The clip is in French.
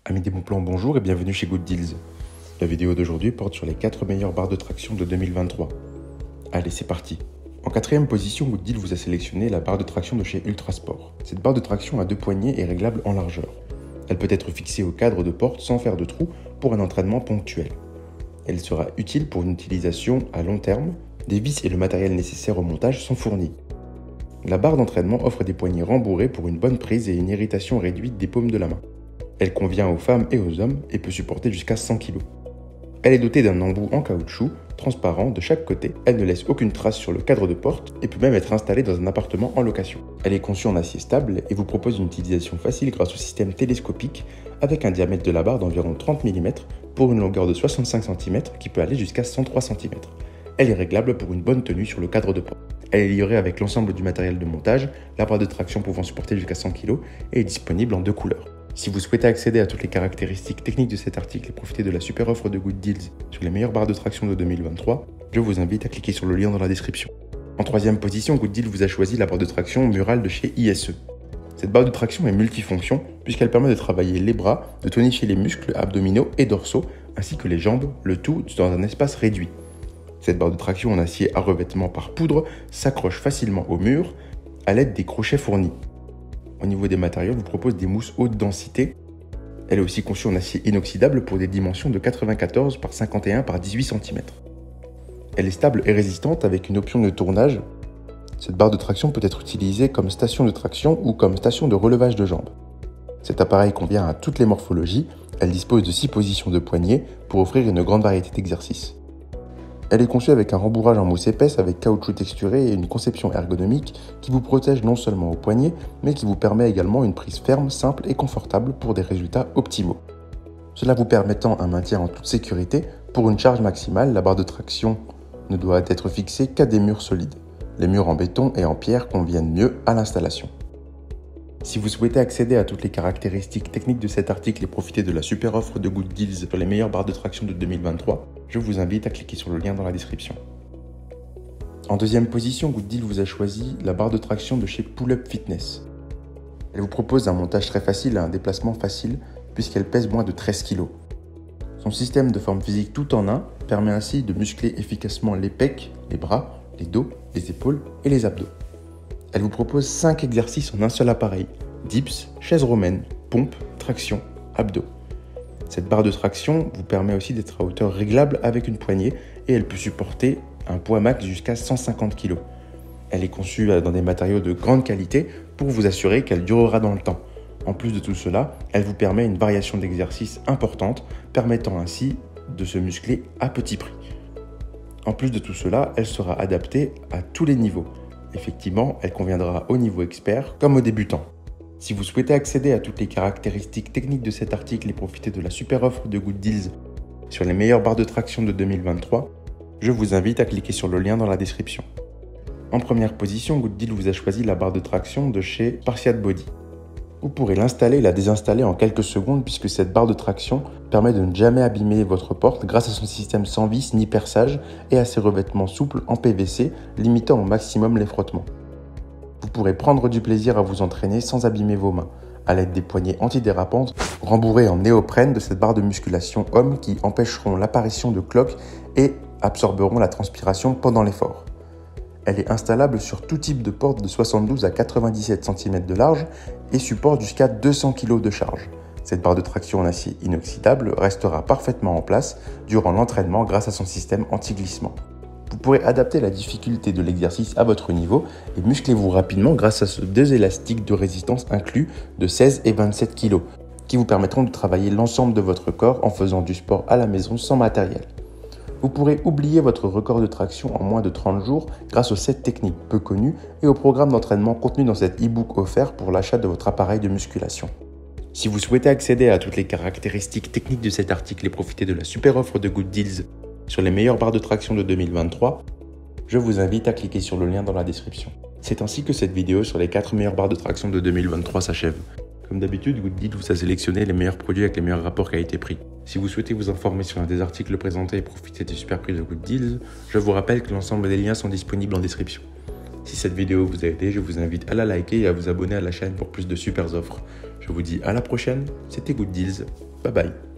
Amis des bons plans, bonjour et bienvenue chez Good Deals. La vidéo d'aujourd'hui porte sur les 4 meilleures barres de traction de 2023. Allez, c'est parti. En quatrième position, Good Deals vous a sélectionné la barre de traction de chez Ultrasport. Cette barre de traction a 2 poignées et réglable en largeur. Elle peut être fixée au cadre de porte sans faire de trou pour un entraînement ponctuel. Elle sera utile pour une utilisation à long terme. Des vis et le matériel nécessaire au montage sont fournis. La barre d'entraînement offre des poignées rembourrées pour une bonne prise et une irritation réduite des paumes de la main. Elle convient aux femmes et aux hommes et peut supporter jusqu'à 100 kg. Elle est dotée d'un embout en caoutchouc transparent de chaque côté. Elle ne laisse aucune trace sur le cadre de porte et peut même être installée dans un appartement en location. Elle est conçue en acier stable et vous propose une utilisation facile grâce au système télescopique avec un diamètre de la barre d'environ 30 mm pour une longueur de 65 cm qui peut aller jusqu'à 103 cm. Elle est réglable pour une bonne tenue sur le cadre de porte. Elle est livrée avec l'ensemble du matériel de montage, la barre de traction pouvant supporter jusqu'à 100 kg et est disponible en 2 couleurs. Si vous souhaitez accéder à toutes les caractéristiques techniques de cet article et profiter de la super offre de Good Deals sur les meilleures barres de traction de 2023, je vous invite à cliquer sur le lien dans la description. En troisième position, Good Deals vous a choisi la barre de traction murale de chez ISE. Cette barre de traction est multifonction puisqu'elle permet de travailler les bras, de tonifier les muscles abdominaux et dorsaux, ainsi que les jambes, le tout dans un espace réduit. Cette barre de traction en acier à revêtement par poudre s'accroche facilement au mur à l'aide des crochets fournis. Au niveau des matériaux, elle vous propose des mousses haute densité. Elle est aussi conçue en acier inoxydable pour des dimensions de 94 par 51 par 18 cm. Elle est stable et résistante avec une option de tournage. Cette barre de traction peut être utilisée comme station de traction ou comme station de relevage de jambes. Cet appareil convient à toutes les morphologies. Elle dispose de 6 positions de poignets pour offrir une grande variété d'exercices. Elle est conçue avec un rembourrage en mousse épaisse avec caoutchouc texturé et une conception ergonomique qui vous protège non seulement au poignet, mais qui vous permet également une prise ferme, simple et confortable pour des résultats optimaux. Cela vous permettant un maintien en toute sécurité. Pour une charge maximale, la barre de traction ne doit être fixée qu'à des murs solides. Les murs en béton et en pierre conviennent mieux à l'installation. Si vous souhaitez accéder à toutes les caractéristiques techniques de cet article et profiter de la super offre de Good Deals sur les meilleures barres de traction de 2023, je vous invite à cliquer sur le lien dans la description. En deuxième position, Good Deals vous a choisi la barre de traction de chez Pull Up Fitness. Elle vous propose un montage très facile et un déplacement facile puisqu'elle pèse moins de 13 kg. Son système de forme physique tout en un permet ainsi de muscler efficacement les pecs, les bras, les dos, les épaules et les abdos. Elle vous propose 5 exercices en un seul appareil: dips, chaise romaine, pompe, traction, abdos. Cette barre de traction vous permet aussi d'être à hauteur réglable avec une poignée et elle peut supporter un poids max jusqu'à 150 kg. Elle est conçue dans des matériaux de grande qualité pour vous assurer qu'elle durera dans le temps. En plus de tout cela, elle vous permet une variation d'exercices importante, permettant ainsi de se muscler à petit prix. En plus de tout cela, elle sera adaptée à tous les niveaux. Effectivement, elle conviendra au niveau expert comme aux débutants. Si vous souhaitez accéder à toutes les caractéristiques techniques de cet article et profiter de la super offre de Good Deals sur les meilleures barres de traction de 2023, je vous invite à cliquer sur le lien dans la description. En première position, Good Deals vous a choisi la barre de traction de chez Spartiate Body. Vous pourrez l'installer et la désinstaller en quelques secondes puisque cette barre de traction permet de ne jamais abîmer votre porte grâce à son système sans vis ni perçage et à ses revêtements souples en PVC limitant au maximum les frottements. Vous pourrez prendre du plaisir à vous entraîner sans abîmer vos mains à l'aide des poignées antidérapantes rembourrées en néoprène de cette barre de musculation homme qui empêcheront l'apparition de cloques et absorberont la transpiration pendant l'effort. Elle est installable sur tout type de porte de 72 à 97 cm de large et supporte jusqu'à 200 kg de charge. Cette barre de traction en acier inoxydable restera parfaitement en place durant l'entraînement grâce à son système anti-glissement. Vous pourrez adapter la difficulté de l'exercice à votre niveau et musclez-vous rapidement grâce à ces 2 élastiques de résistance inclus de 16 et 27 kg qui vous permettront de travailler l'ensemble de votre corps en faisant du sport à la maison sans matériel. Vous pourrez oublier votre record de traction en moins de 30 jours grâce aux 7 techniques peu connues et au programme d'entraînement contenu dans cet e-book offert pour l'achat de votre appareil de musculation. Si vous souhaitez accéder à toutes les caractéristiques techniques de cet article et profiter de la super offre de Good Deals sur les meilleures barres de traction de 2023, je vous invite à cliquer sur le lien dans la description. C'est ainsi que cette vidéo sur les 4 meilleures barres de traction de 2023 s'achève. Comme d'habitude, Good Deals vous a sélectionné les meilleurs produits avec les meilleurs rapports qualité-prix. Si vous souhaitez vous informer sur l'un des articles présentés et profiter des super prix de Good Deals, je vous rappelle que l'ensemble des liens sont disponibles en description. Si cette vidéo vous a aidé, je vous invite à la liker et à vous abonner à la chaîne pour plus de super offres. Je vous dis à la prochaine, c'était Good Deals. Bye bye.